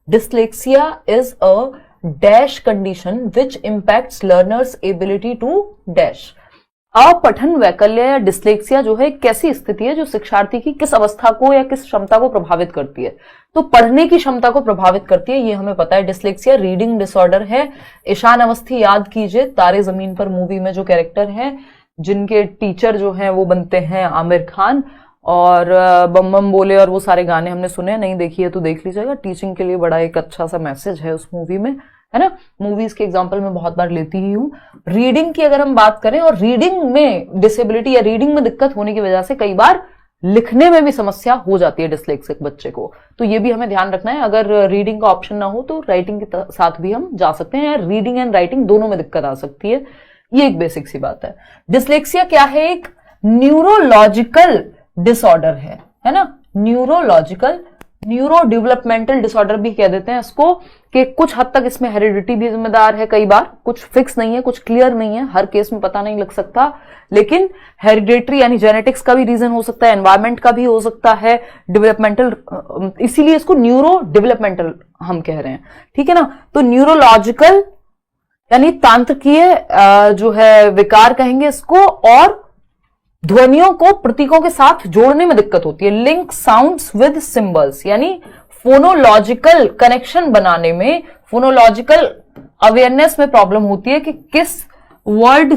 dyslexia is a dash condition which impacts learners ability to dash। अपठन वैकल्य या dyslexia जो है एक कैसी स्थिति है जो शिक्षार्थी की किस अवस्था को या किस क्षमता को प्रभावित करती है? तो पढ़ने की क्षमता को प्रभावित करती है, ये हमें पता है। डिस्लेक्सिया रीडिंग डिसऑर्डर है। ईशान अवस्थी याद कीजिए, तारे जमीन पर मूवी में जो कैरेक्टर हैं जिनके टीचर जो हैं वो बनते हैं आमिर खान, और बम बम बोले और वो सारे गाने हमने सुने, नहीं देखी है तो देख लीजिएगा। टीचिंग के लिए बड़ा एक अच्छा सा मैसेज है उस मूवी में, है ना। मूवीज के एग्जांपल मैं बहुत बार लेती ही हूँ। रीडिंग की अगर हम बात करें, और रीडिंग में डिसेबिलिटी या रीडिंग में दिक्कत होने की वजह से कई बार लिखने में भी समस्या हो जाती है डिस्लेक्सिक बच्चे को, तो ये भी हमें ध्यान रखना है। अगर रीडिंग का ऑप्शन ना हो तो राइटिंग के साथ भी हम जा सकते हैं। रीडिंग एंड राइटिंग दोनों में दिक्कत आ सकती है, ये एक बेसिक सी बात है। डिस्लेक्सिया क्या है? एक न्यूरोलॉजिकल डिसऑर्डर है ना। न्यूरोलॉजिकल, न्यूरो डेवलपमेंटल डिसऑर्डर भी कह देते हैं इसको, कि कुछ हद तक इसमें हेरिडिटी भी जिम्मेदार है। कई बार कुछ फिक्स नहीं है, कुछ क्लियर नहीं है, हर केस में पता नहीं लग सकता, लेकिन हेरिडिटरी यानी जेनेटिक्स का भी रीजन हो सकता है, एनवायरमेंट का भी हो सकता है, डेवलपमेंटल, इसीलिए इसको न्यूरो डेवलपमेंटल हम कह रहे हैं, ठीक है ना। तो न्यूरोलॉजिकल यानी तांत्रिकीय जो है विकार कहेंगे इसको, और ध्वनियों को प्रतीकों के साथ जोड़ने में दिक्कत होती है। लिंक साउंड्स विद सिंबल्स यानी फोनोलॉजिकल कनेक्शन बनाने में, फोनोलॉजिकल अवेयरनेस में प्रॉब्लम होती है कि किस वर्ड,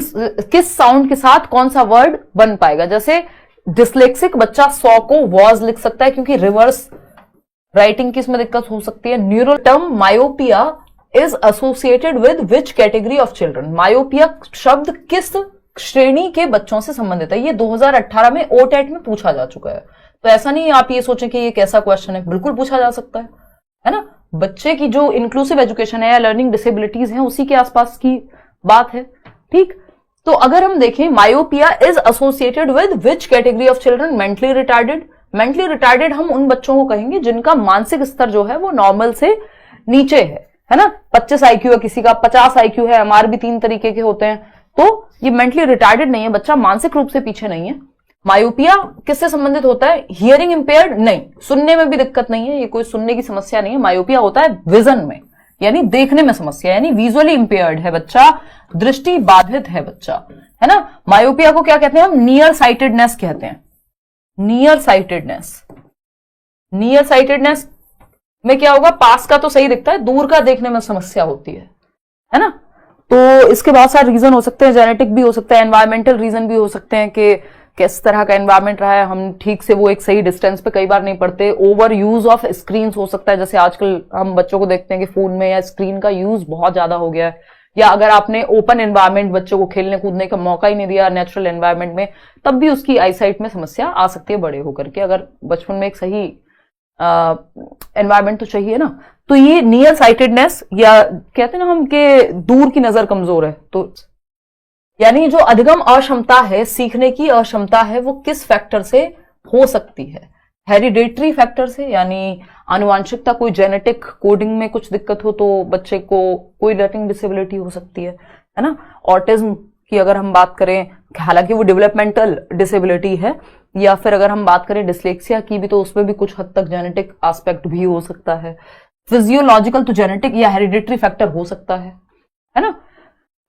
किस साउंड के साथ कौन सा वर्ड बन पाएगा। जैसे डिस्लेक्सिक बच्चा 100 को वॉज लिख सकता है क्योंकि रिवर्स राइटिंग की इसमें दिक्कत हो सकती है। Neuro term myopia is associated with which category of children? Myopia शब्द किस श्रेणी के बच्चों से संबंधित है? ये 2018 में ओटेट में पूछा जा चुका है, तो ऐसा नहीं आप ये सोचें कि ये कैसा क्वेश्चन है, बिल्कुल पूछा जा सकता है ना। बच्चे की जो इंक्लूसिव एजुकेशन है या लर्निंग डिसेबिलिटीज हैं उसी के आसपास की बात है, ठीक। तो अगर हम देखें, myopia is associated with which category of children? Mentally retarded. Mentally retarded हम उन बच्चों को कहेंगे जिनका मानसिक स्तर जो है वो नॉर्मल से नीचे है ना। 25 IQ है किसी का, 50 IQ है, हमारे भी 3 तरीके के होते हैं, तो ये मेंटली रिटार्डेड नहीं है, बच्चा मानसिक रूप से पीछे नहीं है। मायोपिया किससे संबंधित होता है? हियरिंग इंपेयर्ड नहीं, सुनने में भी दिक्कत नहीं है, ये कोई सुनने की समस्या नहीं है। मायोपिया होता है विजन में, यानी देखने में समस्या, यानी विजुअली इंपेयर्ड है बच्चा, दृष्टि बाधित है बच्चा, है ना। मायोपिया को क्या कहते हैं हम? नियर साइटेडनेस कहते हैं। नियर साइटेडनेस, नियर साइटेडनेस में क्या होगा? पास का तो सही दिखता है, दूर का देखने में समस्या होती है ना। तो इसके बहुत सारे रीजन हो सकते हैं, जेनेटिक भी हो सकता है, एनवायरमेंटल रीजन भी हो सकते हैं कि किस तरह का एनवायरमेंट रहा है, हम ठीक से वो एक सही डिस्टेंस पे कई बार नहीं पढ़ते। ओवर यूज ऑफ स्क्रीन हो सकता है, जैसे आजकल हम बच्चों को देखते हैं कि फोन में या स्क्रीन का यूज बहुत ज्यादा हो गया है, या अगर आपने ओपन एनवायरमेंट बच्चों को खेलने कूदने का मौका ही नहीं दिया नेचुरल एनवायरमेंट में, तब भी उसकी आईसाइट में समस्या आ सकती है बड़े होकर के। अगर बचपन में एक सही एनवायरमेंट तो चाहिए ना। तो ये नियर साइटेडनेस, या कहते हैं ना हम कि दूर की नजर कमजोर है, तो यानी जो अधिगम अक्षमता है, सीखने की अक्षमता है, वो किस फैक्टर से हो सकती है? हेरिडेटरी फैक्टर से, यानी आनुवांशिकता, कोई जेनेटिक कोडिंग में कुछ दिक्कत हो तो बच्चे को कोई लर्निंग डिसेबिलिटी हो सकती है ना। ऑटिज्म की अगर हम बात करें, हालांकि वो डेवलपमेंटल डिसेबिलिटी है, या फिर अगर हम बात करें डिस्लेक्सिया की भी, तो उसमें भी कुछ हद तक जेनेटिक एस्पेक्ट भी हो सकता है। फिजियोलॉजिकल तो जेनेटिक या हेरिडिटरी फैक्टर हो सकता है ना।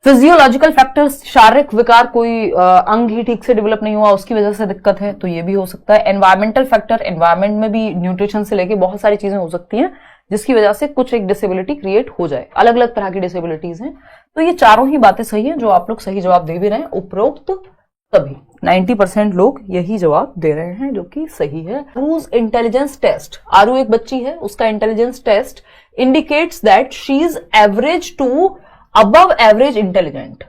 फिजियोलॉजिकल फैक्टर्स, शारीरिक विकार, कोई अंग ही ठीक से डेवलप नहीं हुआ उसकी वजह से दिक्कत है, तो ये भी हो सकता है। एनवायरमेंटल फैक्टर, एनवायरमेंट में भी न्यूट्रिशन से लेके बहुत सारी चीजें हो सकती हैं जिसकी वजह से कुछ एक डिसेबिलिटी क्रिएट हो जाए। अलग अलग तरह की डिसेबिलिटीज हैं, तो ये चारों ही बातें सही हैं जो आप लोग सही जवाब दे भी रहे हैं। उपरोक्त सभी 90% लोग यही जवाब दे रहे हैं जो कि सही है। आरूज इंटेलिजेंस टेस्ट, आरू एक बच्ची है, उसका intelligence test indicates that she is average to above average intelligent,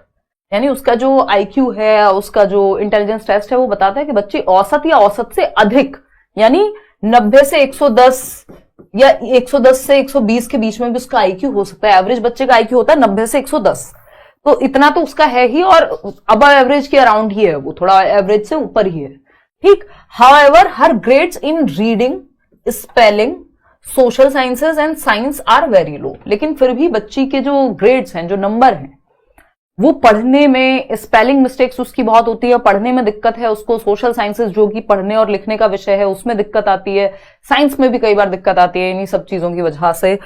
यानी उसका जो IQ है, उसका जो इंटेलिजेंस टेस्ट है वो बताता है कि बच्ची औसत या औसत से अधिक, यानी 90 से 110 या 110 से 120 के बीच में भी उसका IQ हो सकता है। एवरेज बच्चे का IQ होता है 90 से 110, तो इतना तो उसका है ही, और अबव एवरेज के अराउंड ही है, वो थोड़ा एवरेज से ऊपर ही है, ठीक। However her grades in reading, spelling, social sciences and science are very low, लेकिन फिर भी बच्ची के जो ग्रेड्स हैं, जो नंबर हैं, वो पढ़ने में स्पेलिंग मिस्टेक्स उसकी बहुत होती है, पढ़ने में दिक्कत है उसको, सोशल साइंसेज जो कि पढ़ने और लिखने का विषय है उसमें दिक्कत आती है, साइंस में भी कई बार दिक्कत आती है, इन्हीं सब चीजों की वजह से।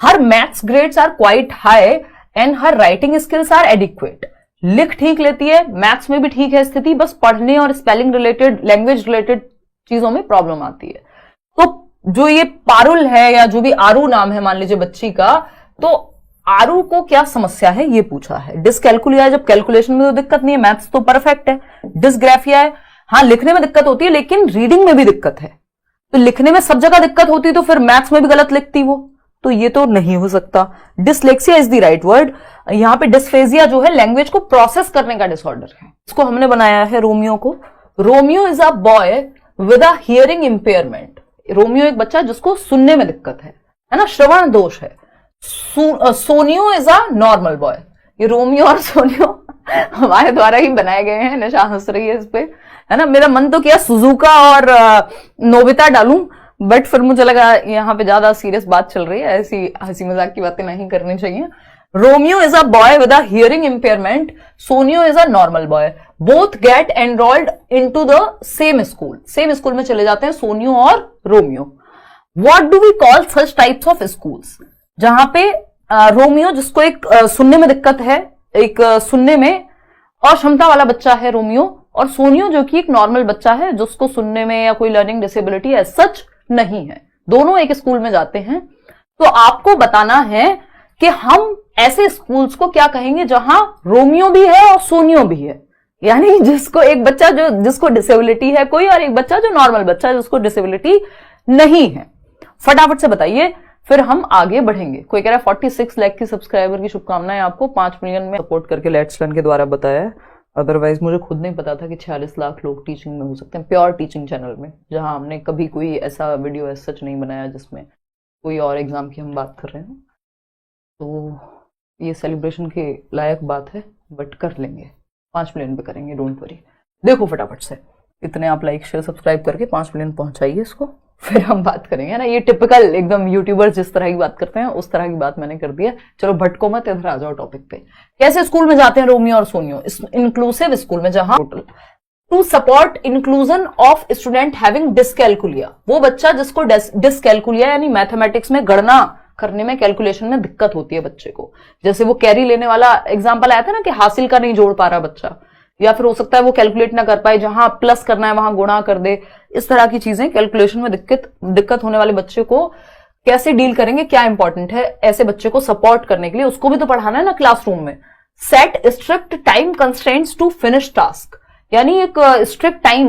Her maths grades are quite high and her writing skills are adequate. लिख ठीक लेती है, मैथ्स में भी ठीक है स्थिति, बस पढ़ने और स्पेलिंग रिलेटेड, लैंग्वेज रिलेटेड चीजों में प्रॉब्लम आती है। तो जो ये पारुल है या जो भी आरू नाम है मान लीजिए बच्ची का, तो आरू को क्या समस्या है ये पूछा है। डिसकैलकुलिया है, जब कैलकुलेशन में तो दिक्कत नहीं है, मैथ्स तो परफेक्ट है। डिसग्राफिया है, हाँ लिखने में दिक्कत होती है लेकिन रीडिंग में भी दिक्कत है। तो लिखने में सब जगह दिक्कत होती तो फिर मैथ्स में भी गलत लिखती वो, तो ये तो नहीं हो सकता। Dyslexia is the right word. यहां पे डिस्फेजिया जो है लैंग्वेज को प्रोसेस करने का डिसऑर्डर है। इसको हमने बनाया है रोमियो को। Romeo is a boy with a hearing impairment. Romeo एक बच्चा जिसको सुनने में दिक्कत है ना, श्रवण दोष है। सोनियो इज अ नॉर्मल बॉय। ये रोमियो और सोनियो हमारे द्वारा ही बनाए गए हैं, निशा हंस रही है इस पे, है ना। मेरा मन तो किया सुजुका और नोबिता डालूं, बट फिर मुझे लगा यहाँ पे ज्यादा सीरियस बात चल रही है, ऐसी हंसी मजाक की बातें नहीं करनी चाहिए। Romeo is a boy with a hearing impairment, Sonio is a normal boy. Both get enrolled into the same school. Same school में चले जाते हैं सोनियो और Romeo. What do we call such types of schools? जहां पे Romeo जिसको एक सुनने में दिक्कत है, एक सुनने में अक्षमता वाला बच्चा है रोमियो, और सोनियो जो कि एक नॉर्मल बच्चा है जिसको सुनने में या कोई लर्निंग डिसेबिलिटी है सच नहीं है, दोनों एक स्कूल में जाते हैं। तो आपको बताना है कि हम ऐसे स्कूल्स को क्या कहेंगे जहां रोमियो भी है और सोनियो भी है, यानी जिसको एक बच्चा जो जिसको डिसेबिलिटी है कोई, और एक बच्चा जो नॉर्मल बच्चा है जिसको डिसेबिलिटी नहीं है। फटाफट से बताइए, फिर हम आगे बढ़ेंगे। कोई कह रहा है 46 लाख की सब्सक्राइबर की शुभकामनाएं आपको, 5 मिलियन में सपोर्ट करके लेट्स लर्न के द्वारा बताया है। अदरवाइज मुझे खुद नहीं पता था कि 46 लाख लोग टीचिंग में हो सकते हैं, प्योर टीचिंग चैनल में, जहां हमने कभी कोई ऐसा वीडियो ऐसा सच नहीं बनाया जिसमें कोई और एग्जाम की हम बात कर रहे हैं। तो ये सेलिब्रेशन के लायक बात है, बट कर लेंगे, 5 मिलियन पे करेंगे, डोंट वरी। देखो फटाफट से इतने आप लाइक शेयर सब्सक्राइब करके 5 मिलियन पहुंचाइए इसको, फिर हम बात करेंगे ना। ये टिपिकल एकदम यूट्यूबर्स जिस तरह की बात करते हैं उस तरह की बात मैंने कर दिया। चलो भटको मत, इधर आ जाओ टॉपिक पे। कैसे स्कूल में जाते हैं रोमियो और सोनियो? इंक्लूसिव स्कूल में, जहां total two support inclusion of student having dyscalculia. वो बच्चा जिसको डिसकैलकुलिया यानी मैथमेटिक्स में गणना करने में, कैलकुलेशन में दिक्कत होती है बच्चे को। जैसे वो कैरी लेने वाला एग्जाम्पल आया था ना कि हासिल का नहीं जोड़ पा रहा बच्चा, या फिर हो सकता है वो कैलकुलेट ना कर पाए, जहां प्लस करना है वहां गुणा कर दे। इस तरह की चीजें कैलकुलेशन में दिक्कत होने वाले बच्चे को कैसे डील करेंगे, क्या इंपॉर्टेंट है ऐसे बच्चे को सपोर्ट करने के लिए। उसको भी तो पढ़ाना है ना क्लासरूम में। Set strict time constraints to finish task, यानी एक स्ट्रिक्ट टाइम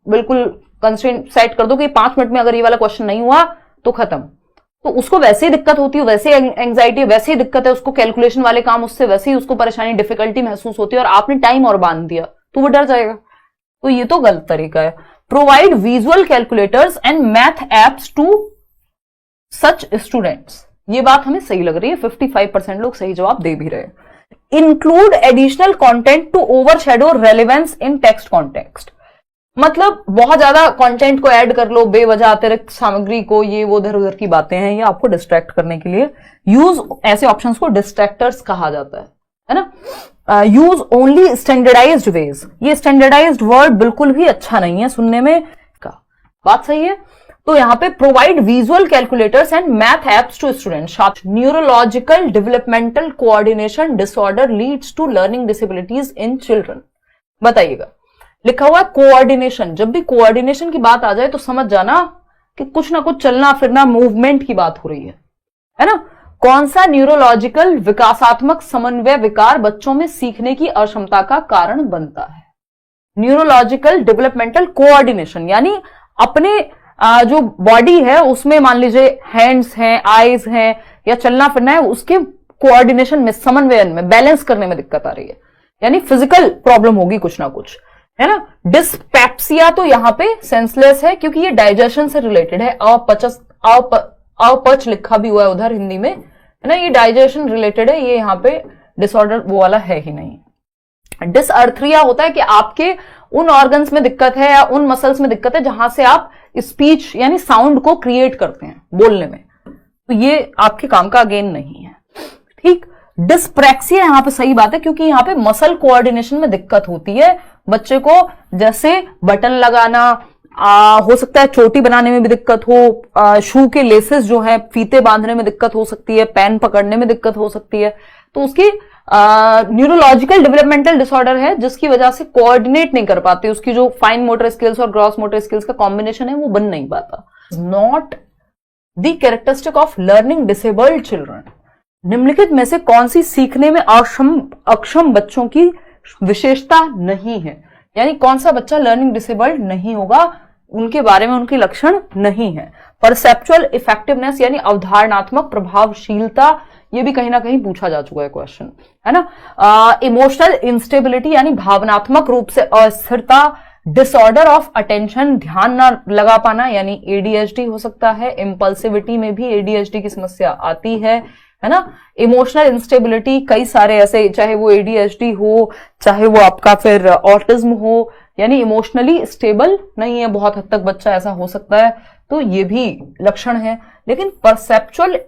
बिल्कुल कंस्ट्रेंट सेट कर दो कि 5 मिनट में अगर ये वाला क्वेश्चन नहीं हुआ तो खत्म। तो उसको वैसे ही दिक्कत होती है, वैसे एंग्जाइटी, वैसे ही दिक्कत है उसको, कैलकुलेशन वाले काम उससे वैसे ही उसको परेशानी, डिफिकल्टी महसूस होती है, और आपने टाइम और बांध दिया तो वो डर जाएगा। तो ये तो गलत तरीका है। Provide visual calculators and math apps to such students, ये बात हमें सही लग रही है, 55% लोग सही जवाब दे भी रहे हैं। Include additional content to overshadow relevance in text context, मतलब बहुत ज्यादा कंटेंट को ऐड कर लो, बेवजह अतिरिक्त सामग्री को, ये वो इधर उधर की बातें हैं, ये आपको डिस्ट्रैक्ट करने के लिए यूज, ऐसे ऑप्शंस को डिस्ट्रैक्टर्स कहा जाता है ना। यूज ओनली स्टैंडर्डाइज्ड वेज, ये स्टैंडर्डाइज्ड वर्ड बिल्कुल भी अच्छा नहीं है सुनने में का, बात सही है। तो यहां पे provide visual calculators and math apps to students. Neurological developmental coordination disorder leads to learning disabilities in children. बताइएगा, लिखा हुआ कोऑर्डिनेशन। जब भी कोऑर्डिनेशन की बात आ जाए तो समझ जाना कि कुछ ना कुछ चलना फिरना, मूवमेंट की बात हो रही है ना। कौन सा न्यूरोलॉजिकल विकासात्मक समन्वय विकार बच्चों में सीखने की अक्षमता का कारण बनता है? न्यूरोलॉजिकल डेवलपमेंटल कोऑर्डिनेशन, यानी अपने जो बॉडी है उसमें मान लीजिए हैंड्स हैं, आईज हैं, या चलना फिरना है, उसके कोऑर्डिनेशन में, समन्वयन में, बैलेंस करने में दिक्कत आ रही है, यानी फिजिकल प्रॉब्लम होगी कुछ ना कुछ, है ना। डिस्पेप्सिया तो यहां पे सेंसलेस है क्योंकि ये डाइजेशन से रिलेटेड है। अपच लिखा भी हुआ है उधर हिंदी में, है ना, ये डाइजेशन रिलेटेड है, ये यहां पे डिसऑर्डर वो वाला है ही नहीं। डिसअर्थरिया होता है कि आपके उन ऑर्गन्स में दिक्कत है या उन मसल्स में दिक्कत है जहां से आप स्पीच यानी साउंड को क्रिएट करते हैं बोलने में, तो ये आपके काम का अगेन नहीं है, ठीक। डिस्प्रैक्सिया यहाँ पे सही बात है, क्योंकि यहाँ पे मसल कोऑर्डिनेशन में दिक्कत होती है बच्चे को, जैसे बटन लगाना, हो सकता है चोटी बनाने में भी दिक्कत हो, शू के लेसेस जो है फीते बांधने में दिक्कत हो सकती है, पेन पकड़ने में दिक्कत हो सकती है। तो उसकी न्यूरोलॉजिकल डेवलपमेंटल डिसऑर्डर है, जिसकी वजह से कोऑर्डिनेट नहीं कर पाती, उसकी जो फाइन मोटर स्किल्स और ग्रॉस मोटर स्किल्स का कॉम्बिनेशन है वो बन नहीं पाता। Not the characteristic of learning disabled children. निम्नलिखित में से कौन सी सीखने में अक्षम बच्चों की विशेषता नहीं है, यानी कौन सा बच्चा लर्निंग डिसेबल्ड नहीं होगा, उनके बारे में उनके लक्षण नहीं है। परसेप्चुअल इफेक्टिवनेस यानी अवधारणात्मक प्रभावशीलता, ये भी कहीं ना कहीं पूछा जा चुका है क्वेश्चन, है ना। इमोशनल इंस्टेबिलिटी यानी भावनात्मक रूप से अस्थिरता। डिसऑर्डर ऑफ अटेंशन, ध्यान ना लगा पाना यानी एडीएचडी हो सकता है। इम्पल्सिविटी में भी एडीएचडी की समस्या आती है ना। इमोशनल इंस्टेबिलिटी कई सारे ऐसे, चाहे वो एडीएचडी हो, चाहे वो आपका फिर ऑटिज्म हो, यानी इमोशनली स्टेबल नहीं है बहुत हद तक बच्चा, ऐसा हो सकता है, तो ये भी लक्षण है। लेकिन परसेप्चुअल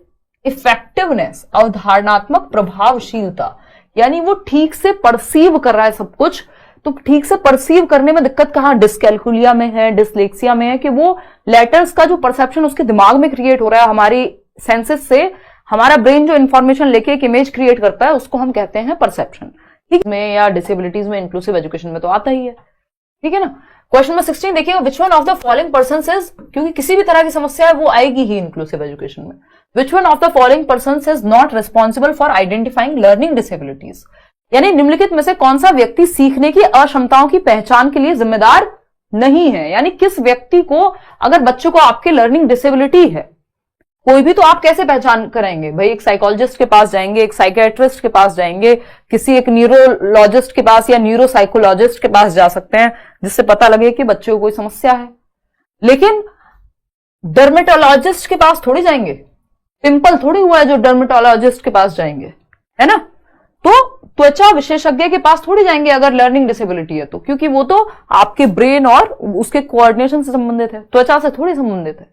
इफेक्टिवनेस, अवधारणात्मक प्रभावशीलता, यानी वो ठीक से परसीव कर रहा है सब कुछ, तो ठीक से परसीव करने में दिक्कत कहां, डिस्कैल्कुलिया में है, डिसलेक्सिया में है, कि वो लेटर्स का जो परसेप्शन उसके दिमाग में क्रिएट हो रहा है, हमारी सेंसेस से हमारा ब्रेन जो इंफॉर्मेशन लेके एक इमेज क्रिएट करता है, उसको हम कहते हैं परसेप्शन। ठीक में या डिसेबिलिटीज में, इंक्लूसिव एजुकेशन में तो आता ही है, ठीक है ना। क्वेश्चन नंबर 16 देखिएगा, which one of the following persons is, क्योंकि किसी भी तरह की समस्या है वो आएगी ही इंक्लूसिव एजुकेशन में। Which one of the following persons is not responsible for identifying learning disabilities, यानी निम्नलिखित में से कौन सा व्यक्ति सीखने की अक्षमताओं की पहचान के लिए जिम्मेदार नहीं है, यानी किस व्यक्ति को, अगर बच्चों को आपके लर्निंग डिसेबिलिटी है कोई भी, तो आप कैसे पहचान करेंगे भाई? एक साइकोलॉजिस्ट के पास जाएंगे, एक साइकेट्रिस्ट के पास जाएंगे, किसी एक न्यूरोलॉजिस्ट के पास या न्यूरोसाइकोलॉजिस्ट के पास जा सकते हैं, जिससे पता लगे कि बच्चे को कोई समस्या है। लेकिन डर्मेटोलॉजिस्ट के पास थोड़ी जाएंगे, पिंपल थोड़ी हुआ है जो डर्मेटोलॉजिस्ट के पास जाएंगे, है ना। तो त्वचा विशेषज्ञ के पास थोड़ी जाएंगे अगर लर्निंग डिसेबिलिटी है तो, क्योंकि वो तो आपके ब्रेन और उसके कोऑर्डिनेशन से संबंधित है, त्वचा से थोड़ी संबंधित है।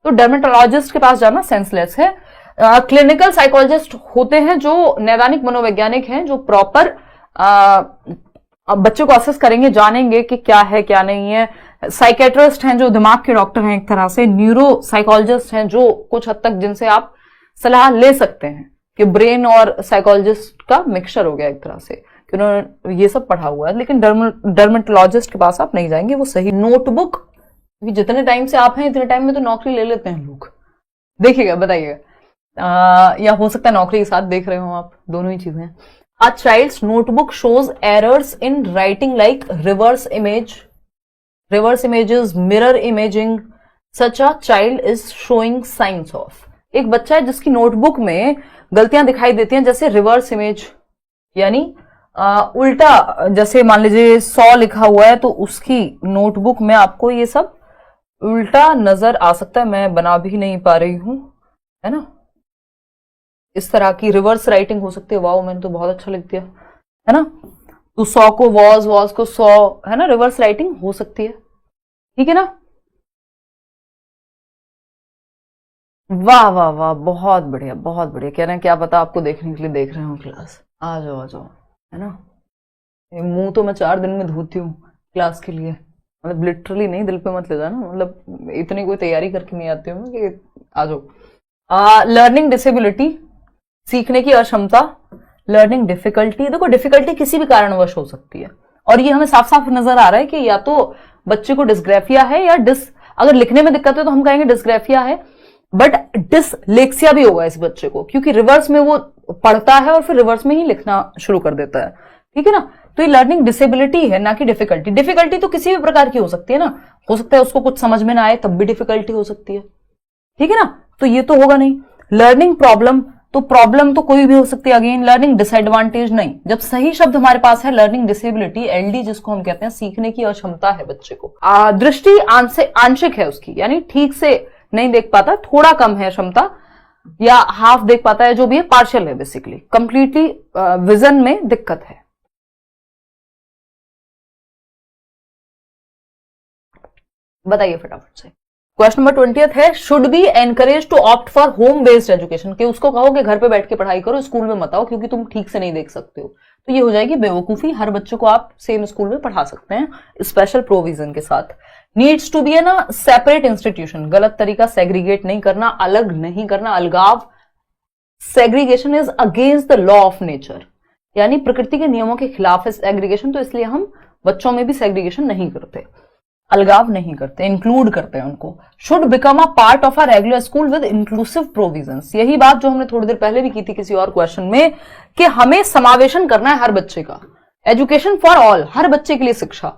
तो डर्मेटोलॉजिस्ट के पास जाना सेंसलेस है। क्लिनिकल साइकोलॉजिस्ट होते हैं जो नैदानिक मनोवैज्ञानिक हैं, जो प्रॉपर बच्चे को असेस करेंगे, जानेंगे कि क्या है क्या नहीं है। साइकेट्रिस्ट हैं जो दिमाग के डॉक्टर हैं एक तरह से। न्यूरो साइकोलॉजिस्ट हैं जो कुछ हद तक जिनसे आप सलाह ले सकते हैं, कि ब्रेन और साइकोलॉजिस्ट का मिक्सचर हो गया एक तरह से, कि उन्होंने ये सब पढ़ा हुआ है। लेकिन डर्मेटोलॉजिस्ट के पास आप नहीं जाएंगे, वो सही। नोटबुक, क्योंकि जितने टाइम से आप हैं इतने टाइम में तो नौकरी ले लेते हैं लोग, देखिएगा बताइएगा, या हो सकता है नौकरी के साथ देख रहे हो आप, दोनों ही चीजें। A child's notebook shows errors in writing like reverse images, mirror imaging, such a child is showing signs of. एक बच्चा है जिसकी नोटबुक में गलतियां दिखाई देती हैं, जैसे रिवर्स इमेज, यानी उल्टा, जैसे मान लीजिए 100 लिखा हुआ है तो उसकी नोटबुक में आपको ये सब उल्टा नजर आ सकता है। मैं बना भी नहीं पा रही हूं, है ना। इस तरह की रिवर्स राइटिंग हो सकती है। वाओ, मैंने तो बहुत अच्छा लिख दिया, है ना। तो 100 को वॉज को 100, है ना, रिवर्स राइटिंग हो सकती है, ठीक है ना। वाह वाह वाह, बहुत बढ़िया बहुत बढ़िया। कह रहे हैं क्या पता आपको देखने के लिए देख रहे हो क्लास, आ जाओ आ जाओ, है ना। मुंह तो मैं 4 दिन में धोती हूँ क्लास के लिए, मतलब लिटरली नहीं, दिल पे मत ले जाना, मतलब इतनी कोई तैयारी करके नहीं आती हूँ कि आ जाओ। लर्निंग डिसेबिलिटी, सीखने की अक्षमता। लर्निंग डिफिकल्टी, देखो डिफिकल्टी किसी भी कारणवश हो सकती है, और ये हमें साफ साफ नजर आ रहा है कि या तो बच्चे को डिस्ग्राफिया है या अगर लिखने में दिक्कत है तो हम कहेंगे डिस्ग्राफिया है, बट डिसलेक्सिया भी होगा इस बच्चे को, क्योंकि रिवर्स में वो पढ़ता है और फिर रिवर्स में ही लिखना शुरू कर देता है, ठीक है ना। तो ये लर्निंग डिसेबिलिटी है, ना कि डिफिकल्टी। डिफिकल्टी तो किसी भी प्रकार की हो सकती है ना, हो सकता है उसको कुछ समझ में ना आए तब भी डिफिकल्टी हो सकती है, ठीक है ना। तो ये तो होगा नहीं। लर्निंग प्रॉब्लम, तो प्रॉब्लम तो कोई भी हो सकती है। अगेन लर्निंग डिसएडवांटेज नहीं, जब सही शब्द हमारे पास है लर्निंग डिसेबिलिटी, एलडी जिसको हम कहते हैं, सीखने की अक्षमता है बच्चे को। दृष्टि आंशिक है उसकी, यानी ठीक से नहीं देख पाता, थोड़ा कम है क्षमता, या हाफ देख पाता है, जो भी है पार्शियल है बेसिकली, कंप्लीटली विजन में दिक्कत है। बताइए फटाफट से। क्वेश्चन नंबर 20 है, should be encourage to opt for home based education, कि उसको कहो कि घर पे बैठ के पढ़ाई करो, स्कूल में मत आओ क्योंकि तुम ठीक से नहीं देख सकते हो। तो ये हो जाएगी बेवकूफी, हर बच्चों को आप सेम स्कूल में पढ़ा सकते हैं स्पेशल प्रोविजन के साथ। नीड्स टू बी है ना सेपरेट इंस्टीट्यूशन, गलत तरीका, सेग्रीगेट नहीं करना, अलग नहीं करना, अलगाव। Segregation is against the law of nature, यानी प्रकृति के नियमों के खिलाफ है सेग्रीगेशन, तो इसलिए हम बच्चों में भी सेग्रीगेशन नहीं करते, अलगाव नहीं करते, इंक्लूड करते हैं उनको। Should become a part of a regular school with inclusive provisions, यही बात जो हमने थोड़ी देर पहले भी की थी किसी और क्वेश्चन में, कि हमें समावेशन करना है हर बच्चे का, एजुकेशन फॉर ऑल, हर बच्चे के लिए शिक्षा।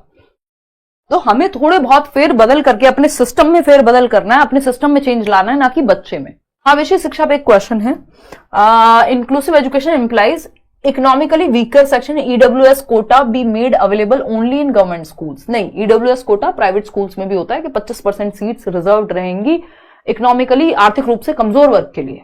तो हमें थोड़े बहुत फेर बदल करके अपने सिस्टम में फेर बदल करना है, अपने सिस्टम में चेंज लाना है, ना कि बच्चे में। हाँ, विषय शिक्षा पे एक क्वेश्चन है, inclusive education implies economically weaker section EWS quota be made available only in government schools. नहीं, ईडब्ल्यूएस कोटा प्राइवेट स्कूल्स में भी होता है कि 25% सीट्स रिजर्व रहेंगी इकोनॉमिकली आर्थिक रूप से कमजोर वर्ग के लिए,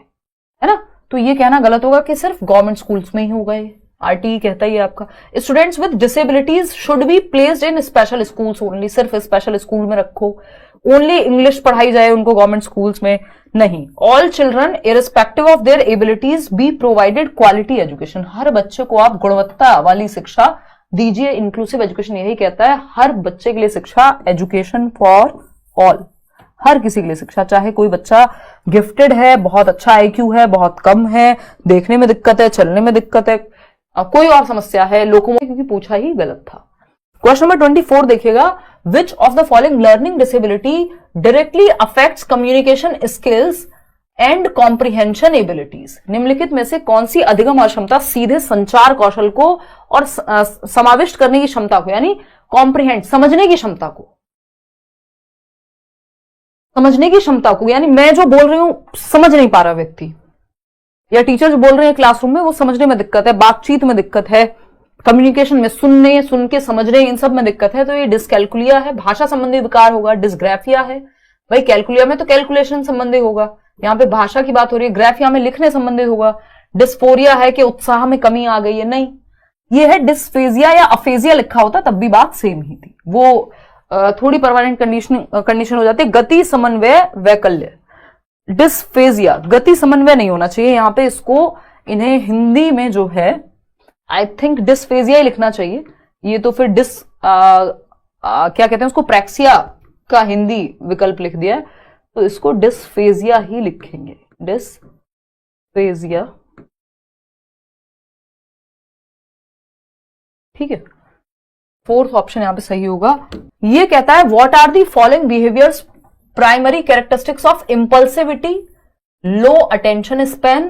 है ना। तो ये कहना गलत होगा कि सिर्फ गवर्नमेंट स्कूल्स में ही होगा, ये आरटीई कहता ही है आपका। Students with disabilities should be placed in special schools only, सिर्फ स्पेशल स्कूल में रखो, ओनली इंग्लिश पढ़ाई जाए उनको गवर्नमेंट स्कूल्स में नहीं। All children irrespective of their abilities be provided quality education, हर बच्चे को आप गुणवत्ता वाली शिक्षा दीजिए। इंक्लूसिव एजुकेशन यही कहता है, हर बच्चे के लिए शिक्षा, एजुकेशन फॉर ऑल, हर किसी के लिए शिक्षा, चाहे कोई बच्चा गिफ्टेड है, बहुत अच्छा आईक्यू है, बहुत कम है, देखने में दिक्कत है, चलने में दिक्कत है, कोई और समस्या है, लोकोमोटिव, क्योंकि पूछा ही गलत था। क्वेश्चन नंबर 24 देखिएगा, which of the following learning disability directly affects communication skills and comprehension abilities, निम्नलिखित में से कौन सी अधिगम अक्षमता सीधे संचार कौशल को और समाविष्ट करने की क्षमता को, यानी कॉम्प्रिहेंड, समझने की क्षमता को, समझने की क्षमता को, यानी मैं जो बोल रही हूं समझ नहीं पा रहा व्यक्ति, या टीचर जो बोल रहे हैं क्लासरूम में वो समझने में दिक्कत है, बातचीत में दिक्कत है, कम्युनिकेशन में सुनने, सुन के समझने, इन सब में दिक्कत है, तो ये डिसकैलकुलिया है, भाषा संबंधी विकार होगा। डिसग्राफिया है, भाई कैलकुलिया में तो कैलकुलेशन संबंधी होगा, यहाँ पे भाषा की बात हो रही है। ग्राफिया में लिखने संबंधी होगा। डिस्फोरिया है कि उत्साह में कमी आ गई है, नहीं, ये है डिस्फेजिया या अफेजिया लिखा होता तब भी बात सेम ही थी, वो थोड़ी परमानेंट कंडीशन हो जाती है। गति समन्वय वैकल्य, डिस्फेजिया, गति समन्वय नहीं होना चाहिए यहाँ पे, इसको इन्हें हिंदी में जो है आई थिंक डिस्फेजिया ही लिखना चाहिए। ये तो फिर क्या कहते हैं उसको, प्रैक्सिया का हिंदी विकल्प लिख दिया है, तो इसको डिस्फेजिया ही लिखेंगे, डिस्फेजिया, ठीक है। फोर्थ ऑप्शन यहां पे सही होगा। ये कहता है, what are the following behaviours primary characteristics of impulsivity, low attention span,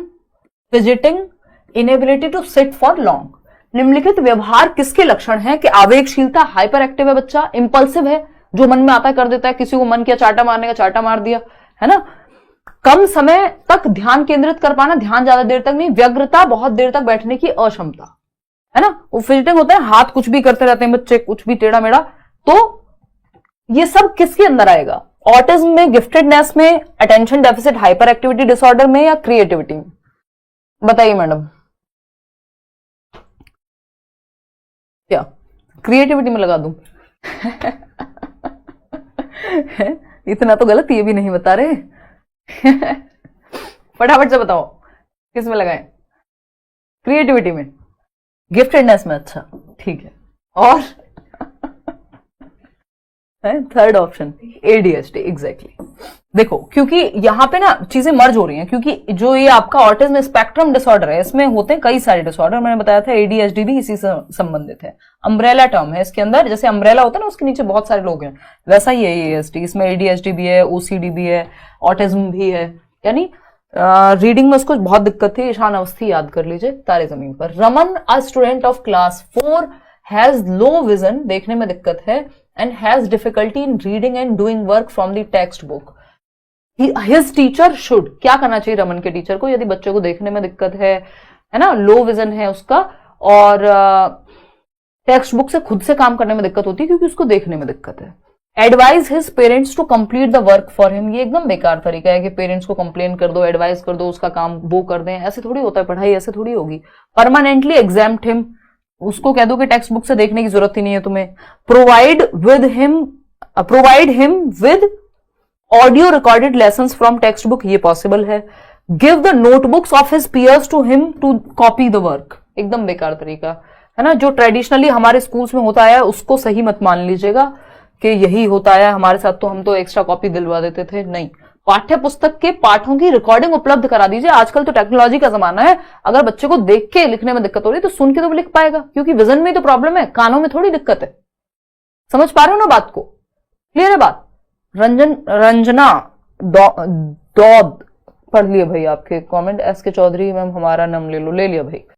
fidgeting, inability to sit for long. निम्नलिखित व्यवहार किसके लक्षण हैं कि आवेगशीलता, हाइपर एक्टिव है बच्चा, इंपल्सिव है, जो मन में आता है कर देता है, किसी को मन किया चाटा मारने का चाटा मार दिया, है ना। कम समय तक ध्यान केंद्रित कर पाना, ध्यान ज्यादा देर तक नहीं, व्यग्रता, बहुत देर तक बैठने की अक्षमता, है ना। वो फिजिटिंग होता है, हाथ कुछ भी करते रहते हैं बच्चे, कुछ भी टेढ़ा मेढ़ा, तो ये सब किसके अंदर आएगा, ऑटिज्म में, गिफ्टेडनेस में, attention deficit hyper activity disorder में, या क्रिएटिविटी में? बताइए मैडम, क्या क्रिएटिविटी में लगा दूं? इतना तो गलत ये भी नहीं बता रहे। फटाफट से बताओ किस में लगाएं? क्रिएटिविटी में, गिफ्टेडनेस में, अच्छा ठीक है। और थर्ड ऑप्शन एडीएचडी, एग्जैक्टली। देखो, क्योंकि यहां पे ना चीजें मर्ज हो रही हैं, क्योंकि जो ये आपका ऑटिज्म स्पेक्ट्रम डिसऑर्डर है, इसमें होते हैं कई सारे डिसऑर्डर, मैंने बताया था एडीएचडी भी इसी से संबंधित है। अम्ब्रेला टर्म है इसके अंदर, जैसे अम्ब्रेला होता है ना उसके नीचे बहुत सारे लोग हैं, वैसा ही है एडीएचडी, इसमें एडीएचडी भी है, ओसीडी भी है, ऑटिज्म भी है। यानी रीडिंग में उसको बहुत दिक्कत थी, ईशान अवस्थी याद कर लीजिए, तारे जमीन पर। Raman, a student of class 4 has low vision, देखने में दिक्कत है, and has difficulty in reading and doing work from the text book. His teacher should, क्या करना चाहिए रमन के टीचर को, यदि बच्चे को देखने में दिक्कत है ना, लो विजन है उसका, और टेक्स्ट बुक से खुद से काम करने में दिक्कत होती है क्योंकि उसको देखने में दिक्कत है। Advise his parents to complete the work for him, ये एकदम बेकार तरीका है कि पेरेंट्स को कंप्लेन कर दो, एडवाइस कर दो, उसका काम वो कर दें, ऐसे थोड़ी होता है, पढ़ाई ऐसे थोड़ी होगी। परमानेंटली एग्जाम्प्ट हिम, उसको कह दो कि टेक्स्ट बुक से देखने की जरूरत ही नहीं है तुम्हें। Provide him with audio recorded lessons from text book, ये पॉसिबल है। Give the notebooks of his peers to him to copy the work, एकदम बेकार तरीका है ना। जो ट्रेडिशनली हमारे स्कूल्स में होता है उसको सही मत मान लीजिएगा कि यही होता है हमारे साथ, तो हम तो एक्स्ट्रा कॉपी दिलवा देते थे, नहीं। पाठ्य पुस्तक के पाठों की रिकॉर्डिंग उपलब्ध करा दीजिए। आजकल तो टेक्नोलॉजी का जमाना है, अगर बच्चे को देख के लिखने में दिक्कत हो रही है तो सुन के तो वो लिख पाएगा, क्योंकि विजन में तो प्रॉब्लम है, कानों में थोड़ी दिक्कत है। समझ पा रहे हो ना बात को? क्लियर है बात? रंजना दौद पढ़ लिए भाई आपके कमेंट। एस के चौधरी मैम हमारा नाम ले लो, ले लिया भाई।